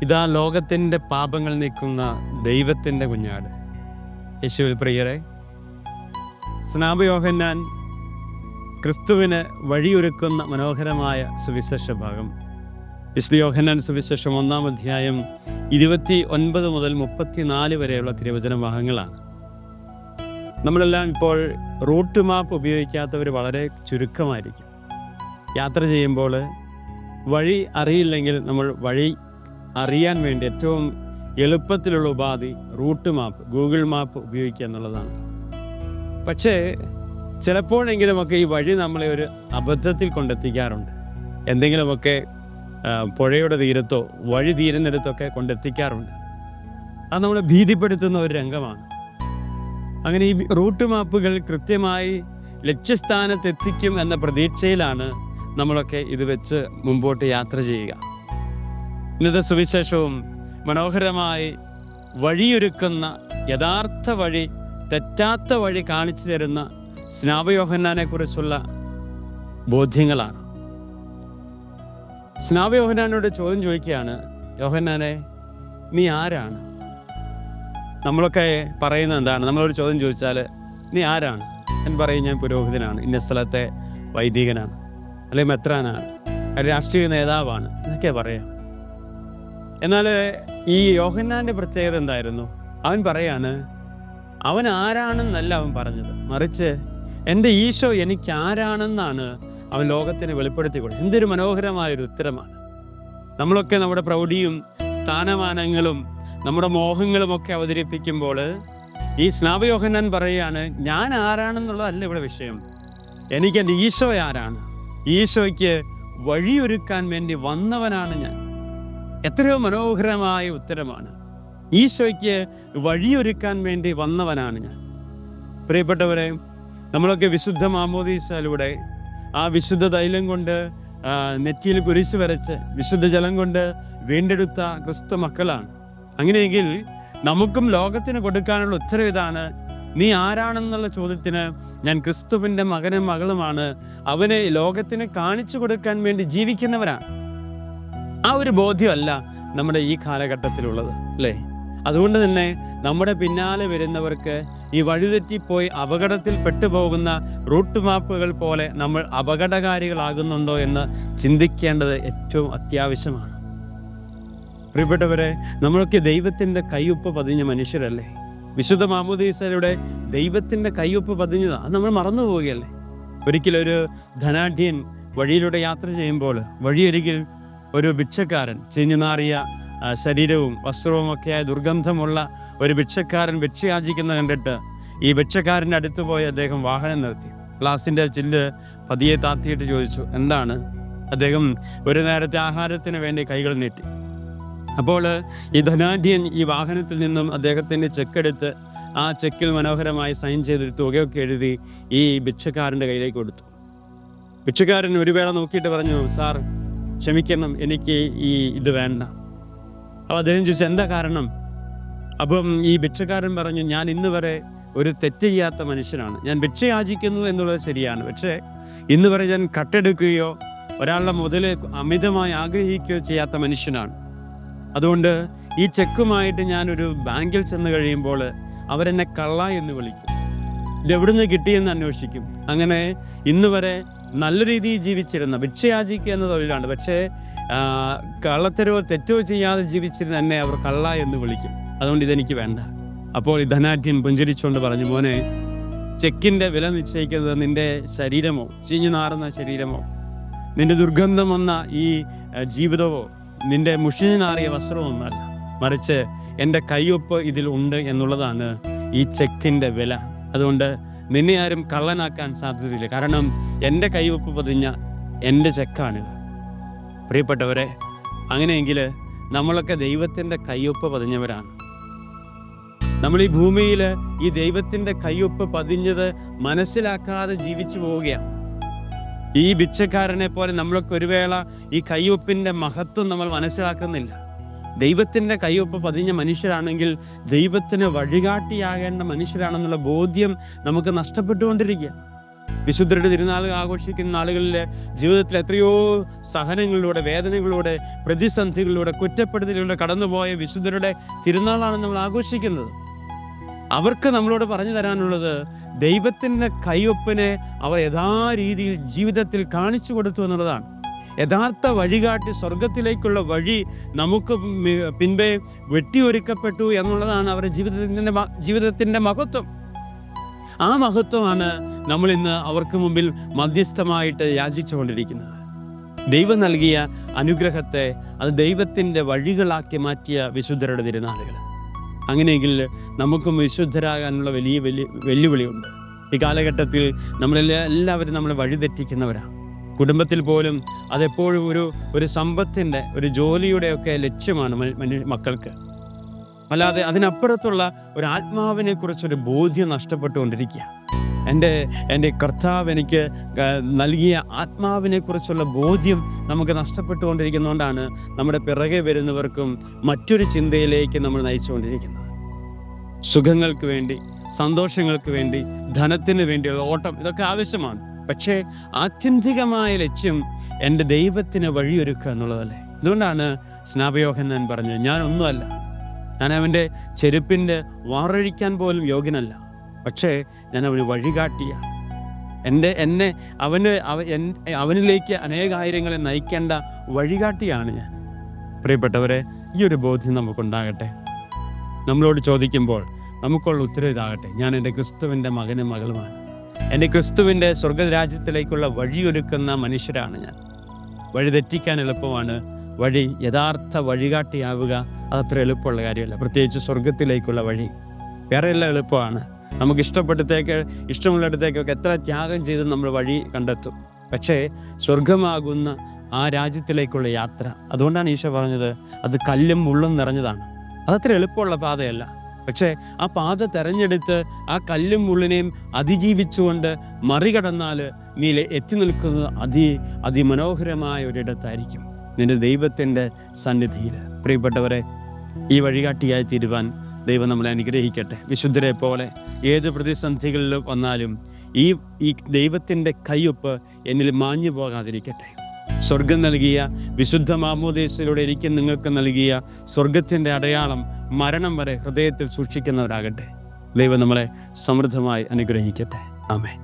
ഇതാ ലോകത്തിൻ്റെ പാപങ്ങൾ നീക്കുന്ന ദൈവത്തിൻ്റെ കുഞ്ഞാട്. യേശുവിൽ പ്രിയരെ, സ്നാപക യോഹന്നാൻ ക്രിസ്തുവിന് വഴിയൊരുക്കുന്ന മനോഹരമായ സുവിശേഷ ഭാഗം. വിശുദ്ധ യോഹന്നാൻ സുവിശേഷം 1-ാം അധ്യായം 29 മുതൽ 34 വരെയുള്ള തിരുവചന ഭാഗങ്ങളാണ്. നമ്മളെല്ലാം ഇപ്പോൾ റൂട്ട് മാപ്പ് ഉപയോഗിക്കാത്തവർ വളരെ ചുരുക്കമായിരിക്കും. യാത്ര ചെയ്യുമ്പോൾ വഴി അറിയില്ലെങ്കിൽ നമ്മൾ വഴി അറിയാൻ വേണ്ടി ഏറ്റവും എളുപ്പത്തിലുള്ള ഉപാധി റൂട്ട് മാപ്പ്, ഗൂഗിൾ മാപ്പ് ഉപയോഗിക്കുക എന്നുള്ളതാണ്. പക്ഷേ ചിലപ്പോഴെങ്കിലുമൊക്കെ ഈ വഴി നമ്മളെ ഒരു അബദ്ധത്തിൽ കൊണ്ടെത്തിക്കാറുണ്ട്. എന്തെങ്കിലുമൊക്കെ പുഴയുടെ തീരത്തോ വഴി തീരുന്നിടത്തൊക്കെ കൊണ്ടെത്തിക്കാറുണ്ട്. അത് നമ്മളെ ഭീതിപ്പെടുത്തുന്ന ഒരു രംഗമാണ്. അങ്ങനെ ഈ റൂട്ട് മാപ്പുകൾ കൃത്യമായി ലക്ഷ്യസ്ഥാനത്തെത്തിക്കും എന്ന പ്രതീക്ഷയിലാണ് നമ്മളൊക്കെ ഇത് വെച്ച് മുമ്പോട്ട് യാത്ര ചെയ്യുക. ഇന്നത്തെ സുവിശേഷവും മനോഹരമായി വഴിയൊരുക്കുന്ന, യഥാർത്ഥ വഴി, തെറ്റാത്ത വഴി കാണിച്ചു തരുന്ന സ്നാപക യോഹന്നാനെ കുറിച്ചുള്ള ബോധ്യങ്ങളാണ്. സ്നാപക യോഹന്നാനോട് ചോദ്യം ചോദിക്കുകയാണ്, യോഹന്നാനെ, നീ ആരാണ്? നമ്മളൊക്കെ പറയുന്നത് എന്താണ്? നമ്മളൊരു ചോദ്യം ചോദിച്ചാൽ നീ ആരാണ് എന്ന് പറയും, ഞാൻ പുരോഹിതനാണ്, ഇന്ന സ്ഥലത്തെ വൈദികനാണ്, അല്ലെങ്കിൽ മെത്രാനാണ്, രാഷ്ട്രീയ നേതാവാണ് എന്നൊക്കെ പറയാം. എന്നാൽ ഈ യോഹന്നാൻ്റെ പ്രത്യേകത എന്തായിരുന്നു? അവൻ പറയാണ്, അവൻ ആരാണെന്നല്ല അവൻ പറഞ്ഞത്, മറിച്ച് എൻ്റെ ഈശോ എനിക്ക് ആരാണെന്നാണ് അവൻ ലോകത്തിന് വെളിപ്പെടുത്തി കൊടുത്തത്. എന്തൊരു മനോഹരമായൊരു ഉത്തരമാണ്. നമ്മളൊക്കെ നമ്മുടെ പ്രൗഢിയും സ്ഥാനമാനങ്ങളും നമ്മുടെ മോഹങ്ങളുമൊക്കെ അവതരിപ്പിക്കുമ്പോൾ ഈ സ്നാപക യോഹന്നാൻ പറയുകയാണ്, ഞാൻ ആരാണെന്നുള്ളതല്ല ഇവിടെ വിഷയം, എനിക്ക് എൻ്റെ ഈശോ ആരാണ്, ഈശോയ്ക്ക് വഴിയൊരുക്കാൻ വേണ്ടി വന്നവനാണ് ഞാൻ. എത്രയോ മനോഹരമായ ഉത്തരമാണ്. ഈശോയ്ക്ക് വഴിയൊരുക്കാൻ വേണ്ടി വന്നവനാണ് ഞാൻ. പ്രിയപ്പെട്ടവരെ, നമ്മളൊക്കെ വിശുദ്ധ മാമോദീസയിലൂടെ ആ വിശുദ്ധ തൈലം കൊണ്ട് നെറ്റിയിൽ കുരിശ് വരച്ച് വിശുദ്ധ ജലം കൊണ്ട് വീണ്ടെടുത്ത ക്രിസ്തു മക്കളാണ്. അങ്ങനെയെങ്കിൽ നമുക്കും ലോകത്തിന് കൊടുക്കാനുള്ള ഉത്തരവ് ഇതാണ്, നീ ആരാണെന്നുള്ള ചോദ്യത്തിന് ഞാൻ ക്രിസ്തുവിൻ്റെ മകനും മകളുമാണ്, അവനെ ലോകത്തിന് കാണിച്ചു കൊടുക്കാൻ വേണ്ടി ജീവിക്കുന്നവരാണ്. ആ ഒരു ബോധ്യമല്ല നമ്മുടെ ഈ കാലഘട്ടത്തിലുള്ളത്, അല്ലേ? അതുകൊണ്ട് തന്നെ നമ്മുടെ പിന്നാലെ വരുന്നവർക്ക് ഈ വഴിതെറ്റിപ്പോയി അപകടത്തിൽ പെട്ടുപോകുന്ന റൂട്ട് മാപ്പുകൾ പോലെ നമ്മൾ അപകടകാരികളാകുന്നുണ്ടോ എന്ന് ചിന്തിക്കേണ്ടത് ഏറ്റവും അത്യാവശ്യമാണ്. പ്രിയപ്പെട്ടവരെ, നമ്മളൊക്കെ ദൈവത്തിൻ്റെ കയ്യൊപ്പ് പതിഞ്ഞ മനുഷ്യരല്ലേ? വിശുദ്ധ മാമോദീസയിലൂടെ ദൈവത്തിൻ്റെ കയ്യൊപ്പ് പതിഞ്ഞതാണ്. അത് നമ്മൾ മറന്നു പോവുകയല്ലേ? ഒരിക്കലൊരു ധനാഢ്യൻ വഴിയിലൂടെ യാത്ര ചെയ്യുമ്പോൾ വഴിയരികിൽ ഒരു ഭിക്ഷക്കാരൻ, ചീഞ്ഞു നാറിയ ശരീരവും വസ്ത്രവുമൊക്കെയായ ദുർഗന്ധമുള്ള ഒരു ഭിക്ഷക്കാരൻ ഭിക്ഷയാചിക്കുന്ന കണ്ടിട്ട് ഈ ഭിക്ഷക്കാരൻ്റെ അടുത്ത് പോയി അദ്ദേഹം വാഹനം നിർത്തി. ഗ്ലാസിൻ്റെ ചില്ല് പതിയെ താത്തിയിട്ട് ചോദിച്ചു, എന്താണ്? അദ്ദേഹം ഒരു നേരത്തെ ആഹാരത്തിന് വേണ്ടി കൈകൾ നീട്ടി. അപ്പോൾ ഈ ധനാഢ്യൻ ഈ വാഹനത്തിൽ നിന്നും അദ്ദേഹത്തിൻ്റെ ചെക്കെടുത്ത് ആ ചെക്കിൽ മനോഹരമായി സൈൻ ചെയ്തൊരു തുകയൊക്കെ എഴുതി ഈ ഭിക്ഷക്കാരൻ്റെ കയ്യിലേക്ക് കൊടുത്തു. ഭിക്ഷക്കാരൻ ഒരു വേള നോക്കിയിട്ട് പറഞ്ഞു, സാർ ക്ഷമിക്കണം, എനിക്ക് ഇത് വേണ്ട. അപ്പോൾ അദ്ദേഹം ചോദിച്ചു, എന്താ കാരണം? അപ്പം ഈ ഭിക്ഷക്കാരൻ പറഞ്ഞു, ഞാൻ ഇന്ന് വരെ ഒരു തെറ്റ് ചെയ്യാത്ത മനുഷ്യനാണ്, ഞാൻ ഭിക്ഷ യാചിക്കുന്നു എന്നുള്ളത് ശരിയാണ്, പക്ഷേ ഇന്ന് വരെ ഞാൻ കട്ടെടുക്കുകയോ ഒരാളുടെ മുതൽ അമിതമായി ആഗ്രഹിക്കുകയോ ചെയ്യാത്ത മനുഷ്യനാണ്. അതുകൊണ്ട് ഈ ചെക്കുമായിട്ട് ഞാനൊരു ബാങ്കിൽ ചെന്ന് കഴിയുമ്പോൾ അവരെന്നെ കള്ള എന്ന് വിളിക്കും, ഇതെവിടുന്ന് കിട്ടിയെന്ന് അന്വേഷിക്കും. അങ്ങനെ ഇന്ന് വരെ നല്ല രീതിയിൽ ജീവിച്ചിരുന്ന, ഭിക്ഷയാചിക്കുക എന്ന തൊഴിലാണ്, പക്ഷേ കള്ളത്തരോ തെറ്റോ ചെയ്യാതെ ജീവിച്ചിരുന്ന എന്നെ അവർ കള്ള എന്ന് വിളിക്കും, അതുകൊണ്ട് ഇതെനിക്ക് വേണ്ട. അപ്പോൾ ഈ ധനാഢ്യൻ പുഞ്ചിരിച്ചുകൊണ്ട് പറഞ്ഞു, മോനെ, ചെക്കിൻ്റെ വില നിശ്ചയിക്കുന്നത് നിൻ്റെ ശരീരമോ, ചീഞ്ഞു നാറുന്ന ശരീരമോ, നിൻ്റെ ദുർഗന്ധം വന്ന ഈ ജീവിതമോ, നിൻ്റെ മുഷിഞ്ഞു നാറിയ വസ്ത്രമൊന്നുമല്ല, മറിച്ച് എൻ്റെ കയ്യൊപ്പ് ഇതിൽ ഉണ്ട് എന്നുള്ളതാണ് ഈ ചെക്കിൻ്റെ വില. അതുകൊണ്ട് നിന്നെ ആരും കള്ളനാക്കാൻ സാധ്യതയില്ല, കാരണം എൻ്റെ കയ്യൊപ്പ് പതിഞ്ഞ എൻ്റെ ചെക്കാണിത്. പ്രിയപ്പെട്ടവരെ, അങ്ങനെയെങ്കിൽ നമ്മളൊക്കെ ദൈവത്തിൻ്റെ കയ്യൊപ്പ് പതിഞ്ഞവരാണ്. നമ്മൾ ഈ ഭൂമിയിൽ ഈ ദൈവത്തിൻ്റെ കയ്യൊപ്പ് പതിഞ്ഞത് മനസ്സിലാക്കാതെ ജീവിച്ചു പോവുകയാണ്. ഈ ഭിക്ഷക്കാരനെ പോലെ നമ്മളൊക്കെ ഒരു വേള ഈ കയ്യൊപ്പിൻ്റെ മഹത്വം നമ്മൾ മനസ്സിലാക്കുന്നില്ല. ദൈവത്തിൻ്റെ കയ്യൊപ്പ് പതിഞ്ഞ മനുഷ്യരാണെങ്കിൽ ദൈവത്തിന് വഴികാട്ടിയാകേണ്ട മനുഷ്യരാണെന്നുള്ള ബോധ്യം നമുക്ക് നഷ്ടപ്പെട്ടുകൊണ്ടിരിക്കുക. വിശുദ്ധരുടെ തിരുനാൾ ആഘോഷിക്കുന്ന നാളുകളിൽ ജീവിതത്തിൽ എത്രയോ സഹനങ്ങളിലൂടെ, വേദനകളിലൂടെ, പ്രതിസന്ധികളിലൂടെ, കുറ്റപ്പെടുത്തലിലൂടെ കടന്നുപോയ വിശുദ്ധരുടെ തിരുനാളാണ് നമ്മൾ ആഘോഷിക്കുന്നത്. അവർക്ക് നമ്മളോട് പറഞ്ഞു തരാനുള്ളത് ദൈവത്തിൻ്റെ കയ്യൊപ്പിനെ അവർ യഥാരീതിയിൽ ജീവിതത്തിൽ കാണിച്ചു കൊടുത്തു എന്നുള്ളതാണ്. യഥാർത്ഥ വഴികാട്ടി, സ്വർഗത്തിലേക്കുള്ള വഴി നമുക്ക് പിൻപേ വെട്ടിയൊരുക്കപ്പെട്ടു എന്നുള്ളതാണ് അവരുടെ ജീവിതത്തിൻ്റെ മഹത്വം. ആ മഹത്വമാണ് നമ്മളിന്ന് അവർക്ക് മുമ്പിൽ മധ്യസ്ഥമായിട്ട് യാചിച്ചുകൊണ്ടിരിക്കുന്നത്. ദൈവം നൽകിയ അനുഗ്രഹത്തെ അത് ദൈവത്തിൻ്റെ വഴികളാക്കി മാറ്റിയ വിശുദ്ധരുടെ തിരുനാളുകൾ. അങ്ങനെയെങ്കിൽ നമുക്കും വിശുദ്ധരാകാനുള്ള വലിയ വെല്ലുവിളിയുണ്ട്. ഈ കാലഘട്ടത്തിൽ എല്ലാവരും നമ്മളെ വഴിതെറ്റിക്കുന്നവരാണ്. കുടുംബത്തിൽ പോലും അതെപ്പോഴും ഒരു സമ്പത്തിൻ്റെ, ഒരു ജോലിയുടെയൊക്കെ ലക്ഷ്യമാണ് മക്കൾക്ക്. അല്ലാതെ അതിനപ്പുറത്തുള്ള ഒരു ആത്മാവിനെ കുറിച്ചൊരു ബോധ്യം നഷ്ടപ്പെട്ടുകൊണ്ടിരിക്കുക. എൻ്റെ കർത്താവ് എനിക്ക് നൽകിയ ആത്മാവിനെ കുറിച്ചുള്ള ബോധ്യം നമുക്ക് നഷ്ടപ്പെട്ടുകൊണ്ടിരിക്കുന്നതുകൊണ്ടാണ് നമ്മുടെ പിറകെ വരുന്നവർക്കും മറ്റൊരു ചിന്തയിലേക്ക് നമ്മൾ നയിച്ചുകൊണ്ടിരിക്കുന്നത്. സുഖങ്ങൾക്ക് വേണ്ടി, സന്തോഷങ്ങൾക്ക് വേണ്ടി, ധനത്തിന് വേണ്ടിയുള്ള ഓട്ടം ഇതൊക്കെ ആവശ്യമാണ്. പക്ഷേ ആത്യന്തികമായ ലക്ഷ്യം എൻ്റെ ദൈവത്തിന് വഴിയൊരുക്കുക എന്നുള്ളതല്ലേ. അതുകൊണ്ടാണ് സ്നാപയോഹന്നാൻ പറഞ്ഞത്, ഞാനൊന്നുമല്ല, ഞാൻ അവൻ്റെ ചെരുപ്പിൻ്റെ വാറഴിക്കാൻ പോലും യോഗ്യനല്ല, പക്ഷേ ഞാൻ അവന് വഴികാട്ടിയാണ്. എന്നെ അവനിലേക്ക് അനേകായിരങ്ങളെ നയിക്കേണ്ട വഴികാട്ടിയാണ് ഞാൻ. പ്രിയപ്പെട്ടവരെ, ഈ ഒരു ബോധ്യം നമുക്കുണ്ടാകട്ടെ. നമ്മളോട് ചോദിക്കുമ്പോൾ നമുക്കുള്ള ഉത്തരം ഇതാകട്ടെ: ഞാൻ എൻ്റെ ക്രിസ്തുവിൻ്റെ മകനും മകളുമാണ്. എൻ്റെ ക്രിസ്തുവിൻ്റെ സ്വർഗരാജ്യത്തിലേക്കുള്ള വഴിയൊരുക്കുന്ന മനുഷ്യരാണ് ഞാൻ. വഴി തെറ്റിക്കാൻ എളുപ്പമാണ്. വഴി യഥാർത്ഥ വഴികാട്ടിയാവുക അതത്ര എളുപ്പമുള്ള കാര്യമല്ല. പ്രത്യേകിച്ച് സ്വർഗത്തിലേക്കുള്ള വഴി വേറെയെല്ലാം എളുപ്പമാണ്. നമുക്ക് ഇഷ്ടമുള്ളിടത്തേക്കൊക്കെ എത്ര ത്യാഗം ചെയ്ത് നമ്മൾ വഴി കണ്ടെത്തും. പക്ഷേ സ്വർഗമാകുന്ന ആ രാജ്യത്തിലേക്കുള്ള യാത്ര, അതുകൊണ്ടാണ് ഈശോ പറഞ്ഞത് അത് കല്ലും മുള്ളും നിറഞ്ഞതാണ്. അതത്ര എളുപ്പമുള്ള പാതയല്ല. പക്ഷേ ആ പാത തെരഞ്ഞെടുത്ത് ആ കല്ലും മുള്ളിനെയും അതിജീവിച്ചുകൊണ്ട് മറികടന്നാൽ നീ എത്തി നിൽക്കുന്നത് അതിമനോഹരമായ ഒരിടത്തായിരിക്കും, നിന്റെ ദൈവത്തിൻ്റെ സന്നിധിയിൽ. പ്രിയപ്പെട്ടവരെ, ഈ വഴികാട്ടിയായി തീരുവാൻ ദൈവം നമ്മളെ അനുഗ്രഹിക്കട്ടെ. വിശുദ്ധരെ പോലെ ഏത് പ്രതിസന്ധികളിൽ വന്നാലും ഈ ദൈവത്തിൻ്റെ കയ്യൊപ്പ് എന്നിൽ മാഞ്ഞു പോകാതിരിക്കട്ടെ. സ്വർഗം നൽകിയ വിശുദ്ധ മാമോദീസയിലൂടെ എനിക്ക് നിങ്ങൾക്ക് നൽകിയ സ്വർഗത്തിൻ്റെ അടയാളം മരണം വരെ ഹൃദയത്തിൽ സൂക്ഷിക്കുന്നവരാകട്ടെ. ദൈവം നമ്മളെ സമൃദ്ധമായി അനുഗ്രഹിക്കട്ടെ. ആമേൻ.